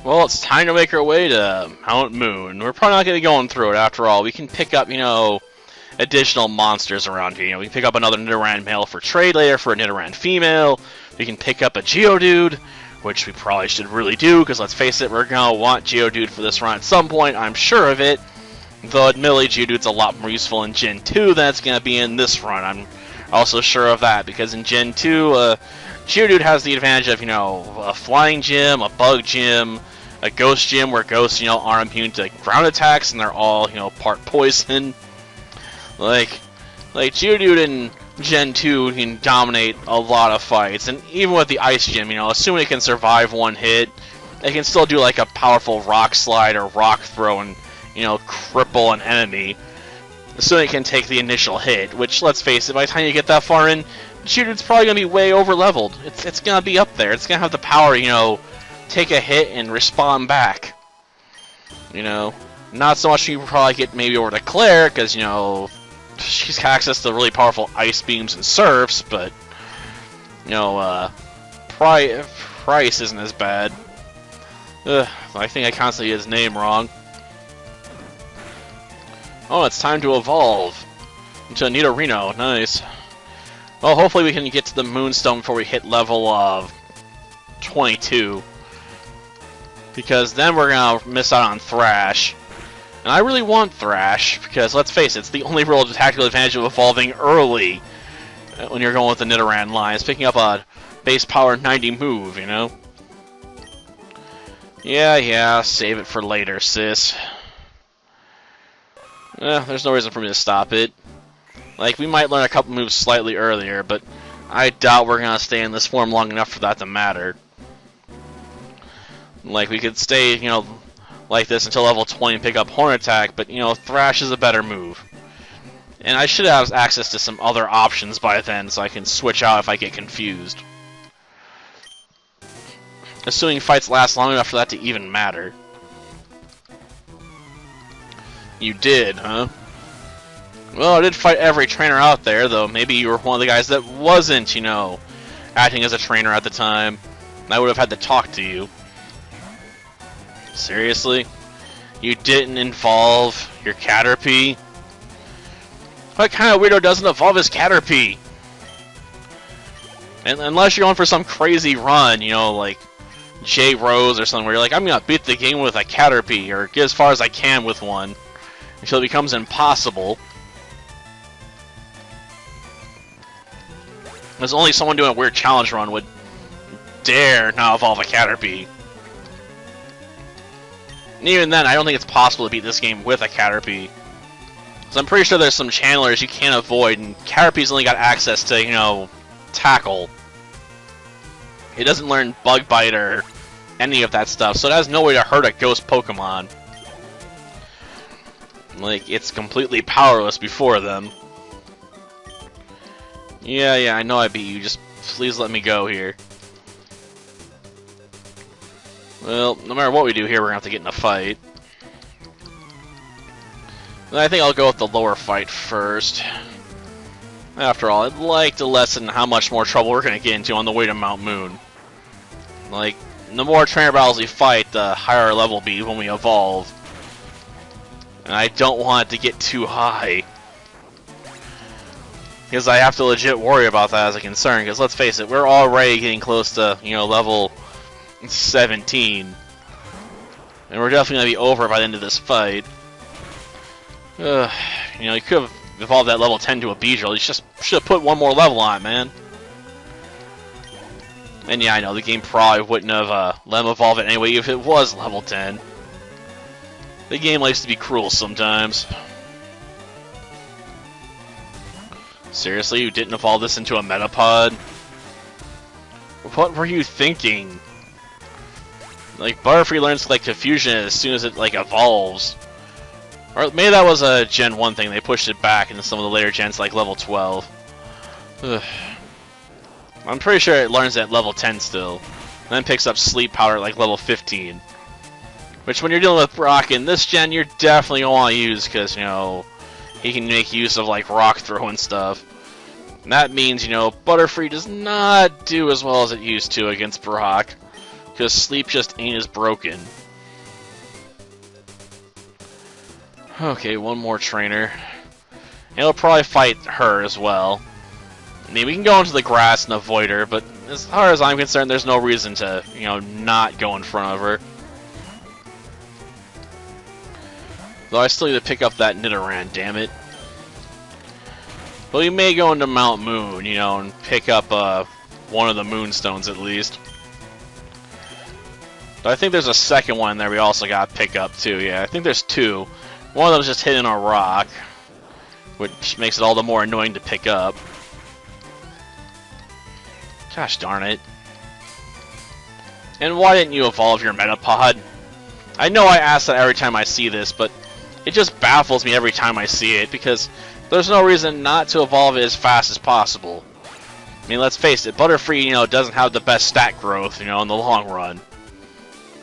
Well, it's time to make our way to Mount Moon. We're probably not going to be going through it after all. We can pick up, additional monsters around here. We can pick up another Nidoran Male for trade later for a Nidoran Female. We can pick up a Geodude, which we probably should really do, because let's face it, we're going to want Geodude for this run at some point, I'm sure of it. Though admittedly, Geodude's a lot more useful in Gen 2 than it's going to be in this run. I'm also sure of that, because in Gen 2, Geodude has the advantage of, a Flying Gym, a Bug Gym, a Ghost Gym where Ghosts, aren't immune to ground attacks, and they're all, part poison. Like Geodude in Gen 2 can dominate a lot of fights, and even with the Ice Gym, assuming it can survive one hit, it can still do like a powerful Rock Slide or Rock Throw and, cripple an enemy. Assuming it can take the initial hit, which, let's face it, by the time you get that far in, Geodude's probably going to be way over-leveled. It's going to be up there. It's going to have the power, take a hit and respawn back. Not so much you can probably get maybe over to Claire, because, she's got access to really powerful ice beams and surfs, but, Price isn't as bad. I think I constantly get his name wrong. Oh, it's time to evolve into a Nidorino. Nice. Well, hopefully we can get to the Moonstone before we hit level of 22. Because then we're going to miss out on Thrash. And I really want Thrash, because let's face it, it's the only real tactical advantage of evolving early when you're going with the Nidoran line. It's picking up a base power 90 move, Yeah, save it for later, sis. There's no reason for me to stop it. Like, we might learn a couple moves slightly earlier, but I doubt we're going to stay in this form long enough for that to matter. Like, we could stay, like this until level 20 and pick up Horn Attack, but, Thrash is a better move. And I should have access to some other options by then, so I can switch out if I get confused. Assuming fights last long enough for that to even matter. You did, huh? Well, I did fight every trainer out there, though maybe you were one of the guys that wasn't, acting as a trainer at the time. I would have had to talk to you. Seriously? You didn't evolve your Caterpie? What kind of weirdo doesn't evolve his Caterpie? And unless you're going for some crazy run, like J Rose or something, where you're like, I'm gonna beat the game with a Caterpie, or get as far as I can with one, until it becomes impossible. There's only someone doing a weird challenge run would dare not evolve a Caterpie. And even then, I don't think it's possible to beat this game with a Caterpie. So I'm pretty sure there's some channelers you can't avoid, and Caterpie's only got access to, Tackle. It doesn't learn Bug Bite or any of that stuff, so it has no way to hurt a ghost Pokemon. Like, it's completely powerless before them. Yeah, I know I beat you, just please let me go here. Well, no matter what we do here, we're going to have to get in a fight. I think I'll go with the lower fight first. After all, I'd like to lessen how much more trouble we're going to get into on the way to Mount Moon. Like, the more trainer battles we fight, the higher our level will be when we evolve. And I don't want it to get too high. Because I have to legit worry about that as a concern, because let's face it, we're already getting close to, level 17. And we're definitely going to be over by the end of this fight. You could have evolved that level 10 to a Beedrill. You just should have put one more level on it, man. And yeah, I know, the game probably wouldn't have let him evolve it anyway if it was level 10. The game likes to be cruel sometimes. Seriously, you didn't evolve this into a Metapod? What were you thinking? Like, Butterfree learns, like, Confusion as soon as it, like, evolves. Or maybe that was a Gen 1 thing, they pushed it back into some of the later gens, like level 12. Ugh. I'm pretty sure it learns at level 10 still. And then picks up Sleep Powder at, like, level 15. Which, when you're dealing with Brock in this gen, you're definitely going to want to use, because, he can make use of, like, Rock Throw and stuff. And that means, Butterfree does not do as well as it used to against Brock. Because sleep just ain't as broken. Okay, one more trainer. And he'll probably fight her as well. I mean, we can go into the grass and avoid her, but as far as I'm concerned, there's no reason to, you know, not go in front of her. Though I still need to pick up that Nidoran, damn it. But we may go into Mount Moon, you know, and pick up one of the Moonstones at least. But I think there's a second one there we also got to pick up too. Yeah, I think there's two. One of them's just hitting a rock, which makes it all the more annoying to pick up. Gosh darn it. And why didn't you evolve your Metapod? I know I ask that every time I see this, but it just baffles me every time I see it, because there's no reason not to evolve it as fast as possible. I mean, let's face it, Butterfree, you know, doesn't have the best stat growth, you know, in the long run.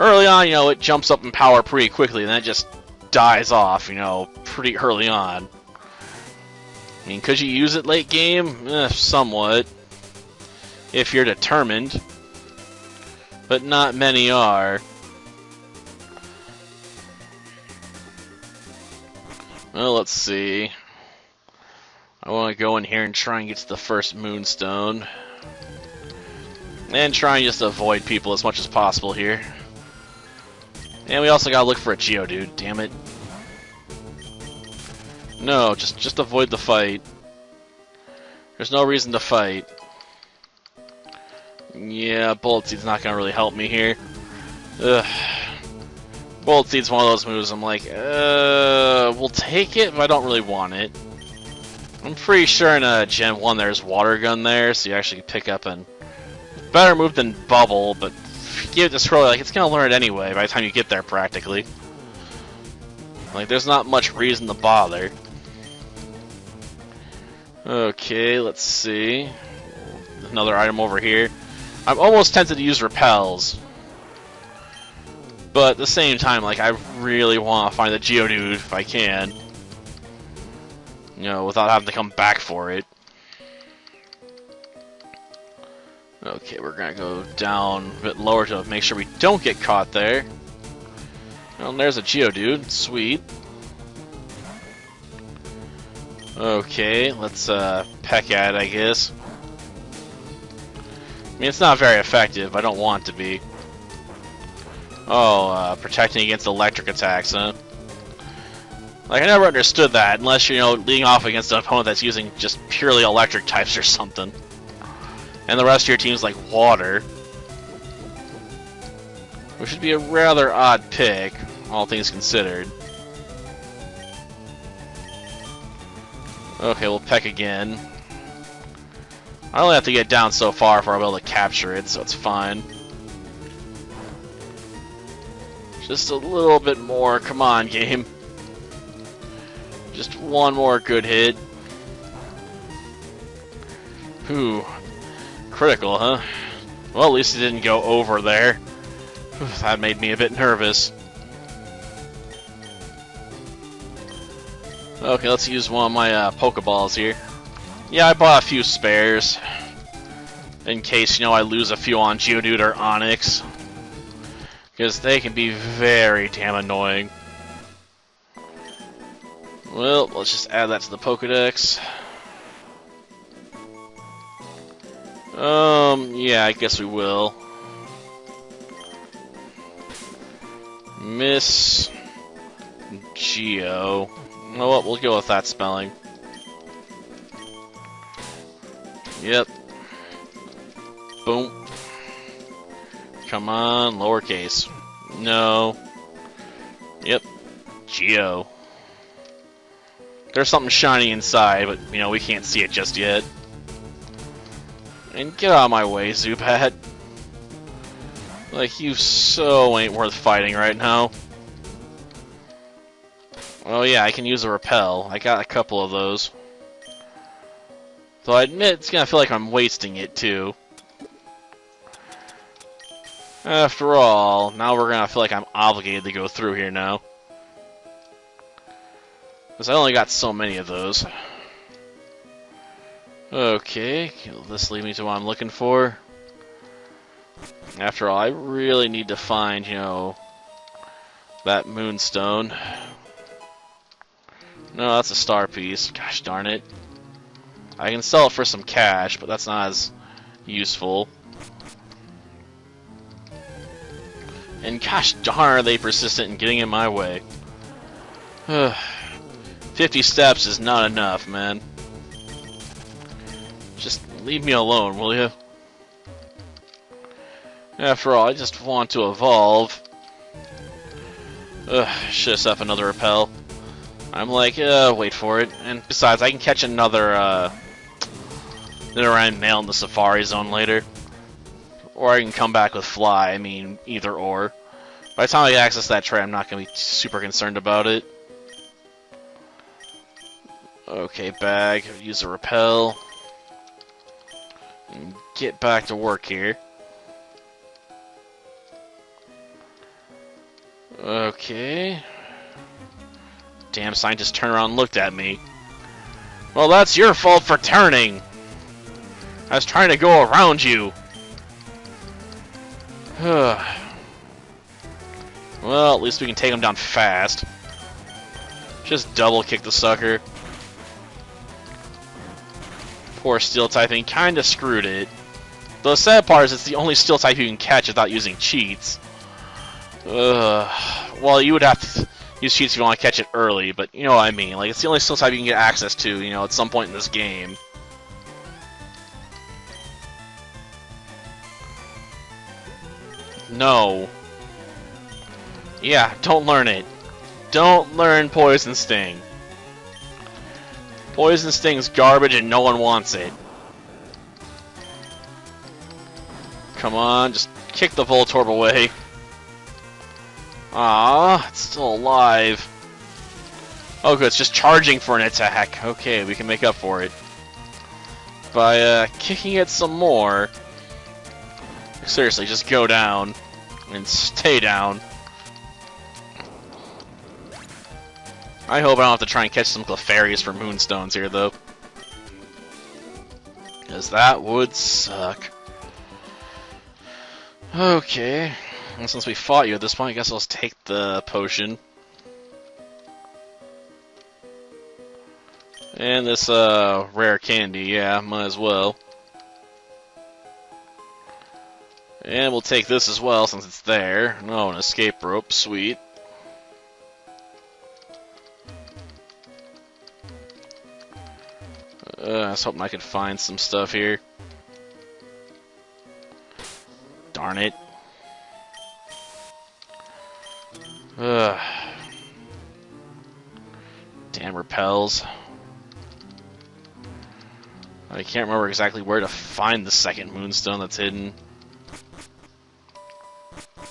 Early on, you know, it jumps up in power pretty quickly, and then it just dies off, you know, pretty early on. I mean, could you use it late game? Somewhat. If you're determined. But not many are. Well, let's see. I want to go in here and try and get to the first Moonstone. And try and just avoid people as much as possible here. And we also gotta look for a Geodude, damn it. No, just avoid the fight. There's no reason to fight. Yeah, Bullet Seed's not gonna really help me here. Ugh. Bullet Seed's one of those moves I'm like, we'll take it, but I don't really want it. I'm pretty sure in Gen 1 there's Water Gun there, so you actually can pick up a better move than Bubble, but if you give it to Scroll, like, it's gonna learn it anyway by the time you get there, practically. Like, there's not much reason to bother. Okay, let's see. Another item over here. I'm almost tempted to use Repels. But at the same time, like, I really want to find the Geodude if I can. You know, without having to come back for it. Okay, we're gonna go down a bit lower to make sure we don't get caught there. Well, there's a Geodude. Sweet. Okay, let's peck at it, I guess. I mean, it's not very effective. I don't want it to be. Oh, protecting against electric attacks, huh? Like, I never understood that, unless you're, you know, leading off against an opponent that's using just purely electric types or something. And the rest of your team's like water. Which would be a rather odd pick, all things considered. Okay, we'll peck again. I only have to get down so far before I'll be able to capture it, so it's fine. Just a little bit more. Come on, game. Just one more good hit. Ooh. Critical, huh? Well, at least it didn't go over there. That made me a bit nervous. Okay, let's use one of my Pokeballs here. Yeah, I bought a few spares. In case, you know, I lose a few on Geodude or Onix. Because they can be very damn annoying. Well, let's just add that to the Pokedex. Yeah, I guess we will. Miss Geo. You know what, we'll go with that spelling. Yep. Boom. Come on, lowercase. No. Yep. Geo. There's something shiny inside, but, you know, we can't see it just yet. And get out of my way, Zubat. Like, you so ain't worth fighting right now. Oh yeah, I can use a Repel. I got a couple of those. Though I admit, it's gonna feel like I'm wasting it, too. After all, now we're gonna feel like I'm obligated to go through here now. Because I only got so many of those. Okay, will this lead me to what I'm looking for? After all, I really need to find, you know, that moonstone. No, that's a star piece. Gosh darn it. I can sell it for some cash, but that's not as useful. And gosh darn, are they persistent in getting in my way. 50 steps is not enough, man. Just leave me alone, will you? After all, I just want to evolve. Should have set up another repel. I'm like, wait for it. And besides, I can catch another, Nidoran Male in the Safari Zone later. Or I can come back with Fly, I mean, either or. By the time I access that tray, I'm not going to be super concerned about it. Okay, bag, use a repel. And get back to work here. Okay. Damn scientist turned around and looked at me. Well, that's your fault for turning. I was trying to go around you. Well, at least we can take him down fast. Just double kick the sucker. Poor steel typing kinda screwed it. The sad part is it's the only steel type you can catch without using cheats. Well, you would have to use cheats if you want to catch it early, but you know what I mean. Like, it's the only steel type you can get access to, you know, at some point in this game. No. Yeah, don't learn it. Don't learn Poison Sting. Poison Sting's garbage and no one wants it. Come on, just kick the Voltorb away. Ah, it's still alive. Oh good, it's just charging for an attack. Okay, we can make up for it. By kicking it some more. Seriously, just go down. And stay down. I hope I don't have to try and catch some Clefairies for Moonstones here, though. Because that would suck. Okay. And since we fought you at this point, I guess I'll take the potion. And this rare candy, yeah, might as well. And we'll take this as well since it's there. Oh, an escape rope, sweet. I was hoping I could find some stuff here. Darn it. Damn repels. I can't remember exactly where to find the second moonstone that's hidden.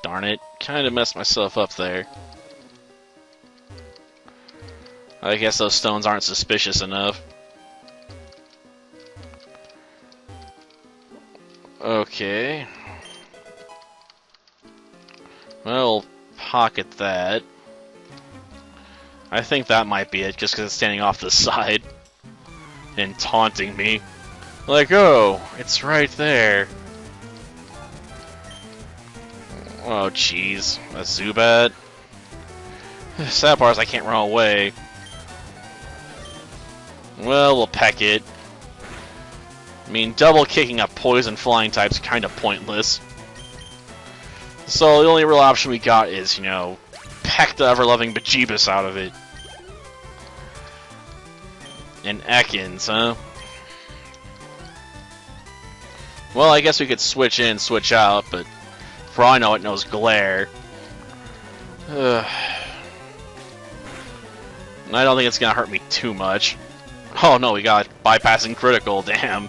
Darn it. Kinda messed myself up there. I guess those stones aren't suspicious enough. Okay. Well, pocket that. I think that might be it, just because it's standing off the side. And taunting me. Like, oh, it's right there. Oh, jeez. A Zubat? Sad part is I can't run away. Well, we'll peck it. I mean, double kicking a poison flying type's kind of pointless. So the only real option we got is, you know, peck the ever-loving bejeebus out of it. And Ekans, huh? Well, I guess we could switch in, switch out, but for all I know, it knows Glare. And I don't think it's gonna hurt me too much. Oh no, we got bypassing critical, damn.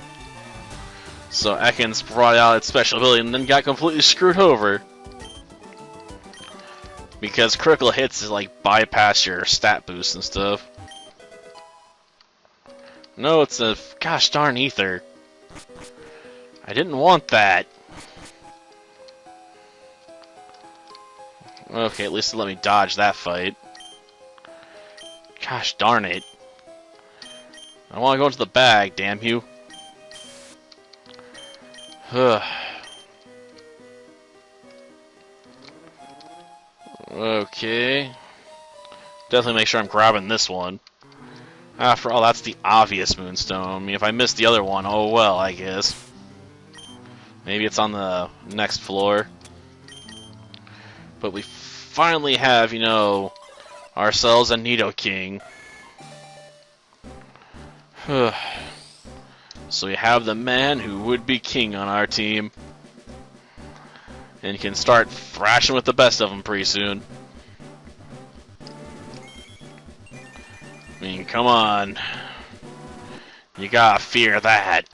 So Ekans brought out its special ability and then got completely screwed over. Because critical hits is like bypass your stat boost and stuff. No, it's a gosh darn ether. I didn't want that. Okay, at least let me dodge that fight. Gosh darn it. I want to go into the bag, damn you. Okay. Definitely make sure I'm grabbing this one. After all, that's the obvious Moonstone. I mean, if I miss the other one, oh well, I guess. Maybe it's on the next floor. But we finally have, you know, ourselves a Nidoking. So we have the man who would be king on our team. And can start thrashing with the best of them pretty soon. I mean, come on. You gotta fear that.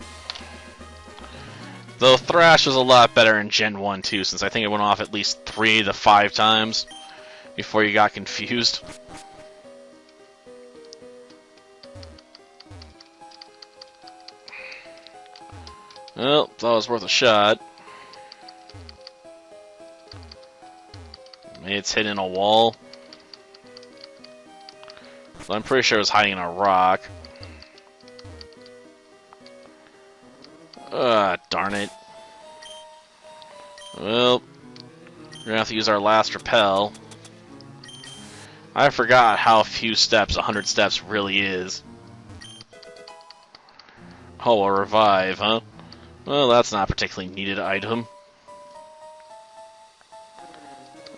Though Thrash was a lot better in Gen 1 too, since I think it went off at least 3 to 5 times before you got confused. Well, that was worth a shot. Maybe it's hidden in a wall. So I'm pretty sure it was hiding in a rock. Darn it. Well, we're gonna have to use our last repel. I forgot how few steps 100 steps really is. Oh, a revive, huh? Well, that's not a particularly needed item.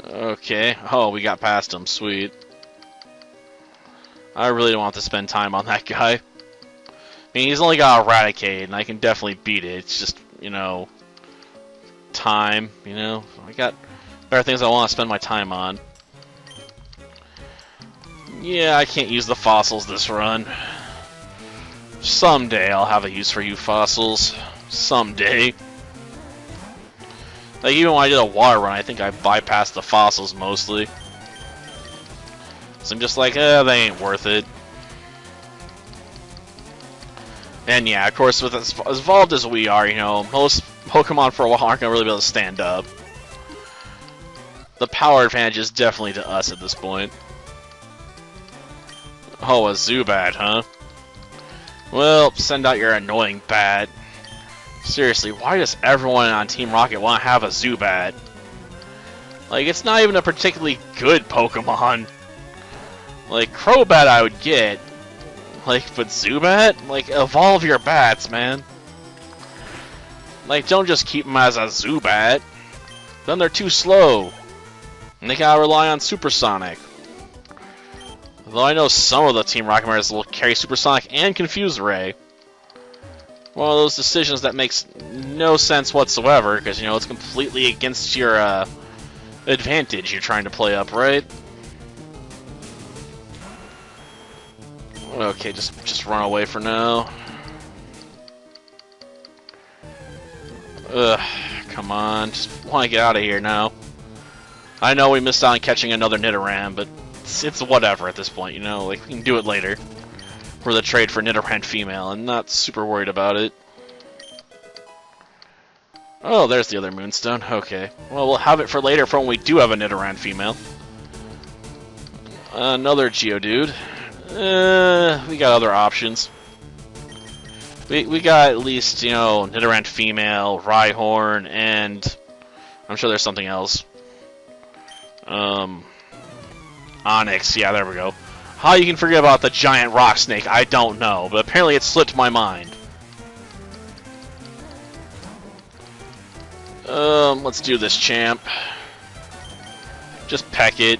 Okay. Oh, we got past him. Sweet. I really don't want to spend time on that guy. I mean, he's only got Eradicate, and I can definitely beat it. It's just, you know, time, you know? I got better things I want to spend my time on. Yeah, I can't use the fossils this run. Someday I'll have a use for you fossils. Someday. Like, even when I did a water run, I think I bypassed the fossils mostly. So I'm just like, they ain't worth it. And yeah, of course, with as evolved as we are, you know, most Pokemon for a while aren't going to really be able to stand up. The power advantage is definitely to us at this point. Oh, a Zubat, huh? Well, send out your annoying bat. Seriously, why does everyone on Team Rocket want to have a Zubat? Like, it's not even a particularly good Pokemon. Like, Crobat I would get. Like, but Zubat? Like, evolve your bats, man. Like, don't just keep them as a Zubat. Then they're too slow. And they gotta rely on Supersonic. Though I know some of the Team Rocket members will carry Supersonic and Confuse Ray. One of those decisions that makes no sense whatsoever, because, you know, it's completely against your advantage you're trying to play up, right? Okay, just run away for now. Ugh, come on, just want to get out of here now. I know we missed out on catching another Nidoran, but it's whatever at this point, you know, like, we can do it later. For the trade for Nidoran Female, I'm not super worried about it. Oh, there's the other Moonstone, okay. Well, we'll have it for later for when we do have a Nidoran Female. Another Geodude. We got other options. We got at least, you know, Nidoran Female, Rhyhorn, and I'm sure there's something else. Onyx, yeah, there we go. How you can forget about the giant rock snake, I don't know, but apparently it slipped my mind. Let's do this, champ. Just peck it.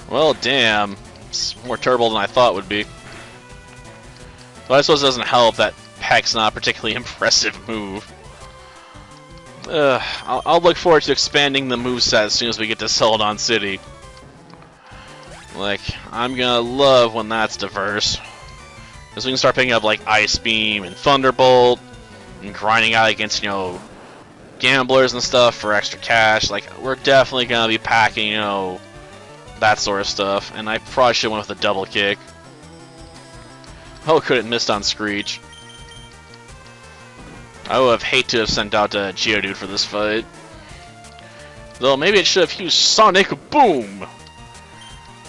Well, damn. It's more terrible than I thought it would be. But I suppose it doesn't help that peck's not a particularly impressive move. I'll look forward to expanding the moveset as soon as we get to Cerulean City. Like, I'm gonna love when that's diverse. Because we can start picking up, like, Ice Beam and Thunderbolt, and grinding out against, you know, gamblers and stuff for extra cash. Like, we're definitely gonna be packing, you know, that sort of stuff. And I probably should have went with a double kick. Oh, could it missed on Screech. I would have hated to have sent out a Geodude for this fight. Though maybe it should have used Sonic Boom!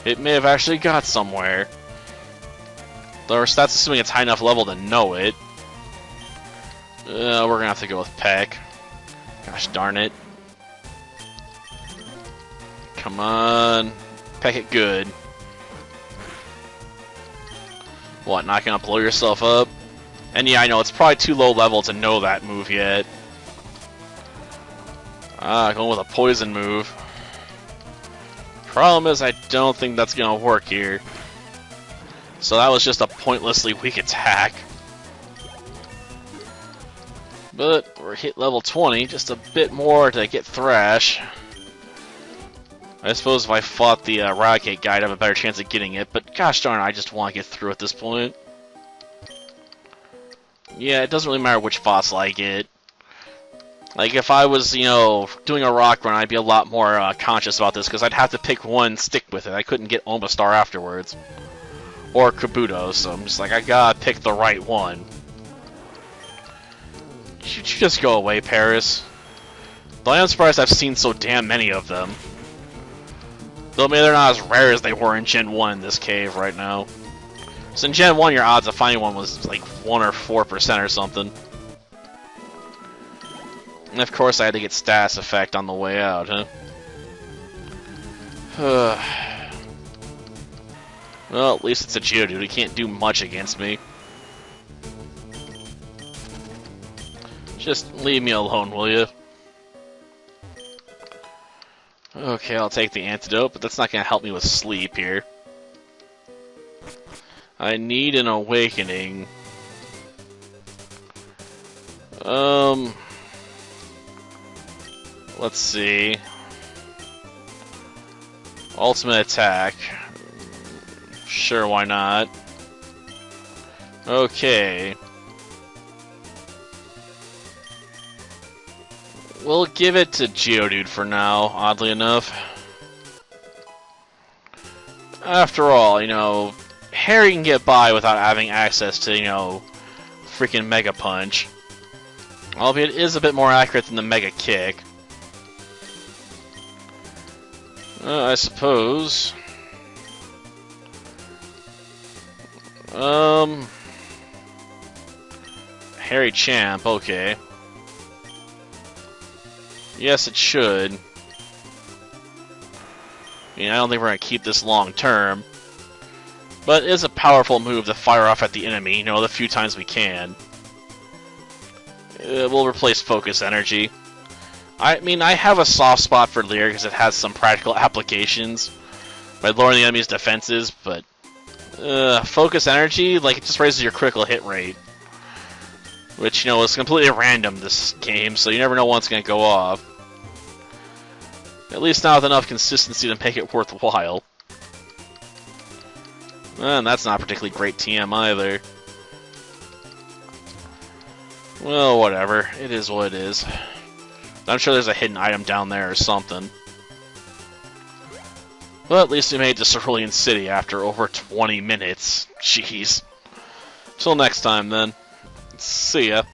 It may have actually got somewhere. Though that's assuming it's high enough level to know it. We're gonna have to go with Peck. Gosh darn it. Come on. Peck it good. What, not gonna blow yourself up? And yeah, I know, it's probably too low level to know that move yet. Going with a poison move. Problem is, I don't think that's gonna work here. So that was just a pointlessly weak attack. But we're hit level 20, just a bit more to get Thrash. I suppose if I fought the Eradicate guy, I'd have a better chance of getting it, but gosh darn, I just want to get through at this point. Yeah, it doesn't really matter which fossil I get. Like, if I was, you know, doing a rock run, I'd be a lot more conscious about this, because I'd have to pick one, stick with it. I couldn't get Omastar afterwards. Or Kabuto, so I'm just like, I gotta pick the right one. Should you just go away, Paris? Though I am surprised I've seen so damn many of them. Though maybe they're not as rare as they were in Gen 1 in this cave right now. So in Gen 1, your odds of finding one was like 1 or 4% or something. And of course I had to get Status Effect on the way out, huh? Well, at least it's a Geodude. He can't do much against me. Just leave me alone, will you? Okay, I'll take the antidote, but that's not going to help me with sleep here. I need an awakening. Let's see. Ultimate attack. Sure, why not? Okay. We'll give it to Geodude for now, oddly enough. After all, you know, Harry can get by without having access to, you know, freaking Mega Punch. Albeit it is a bit more accurate than the Mega Kick. I suppose. Harry Champ, okay. Yes, it should. I mean, I don't think we're going to keep this long term. But it is a powerful move to fire off at the enemy, you know, the few times we can. We'll replace Focus Energy. I mean, I have a soft spot for Leer because it has some practical applications by lowering the enemy's defenses, but Focus Energy, like, it just raises your critical hit rate. Which, you know, is completely random this game, so you never know when it's going to go off. At least not with enough consistency to make it worthwhile. And that's not particularly great TM either. Well, whatever. It is what it is. I'm sure there's a hidden item down there or something. Well, at least we made it to Cerulean City after over 20 minutes. Jeez. Till next time, then. See ya.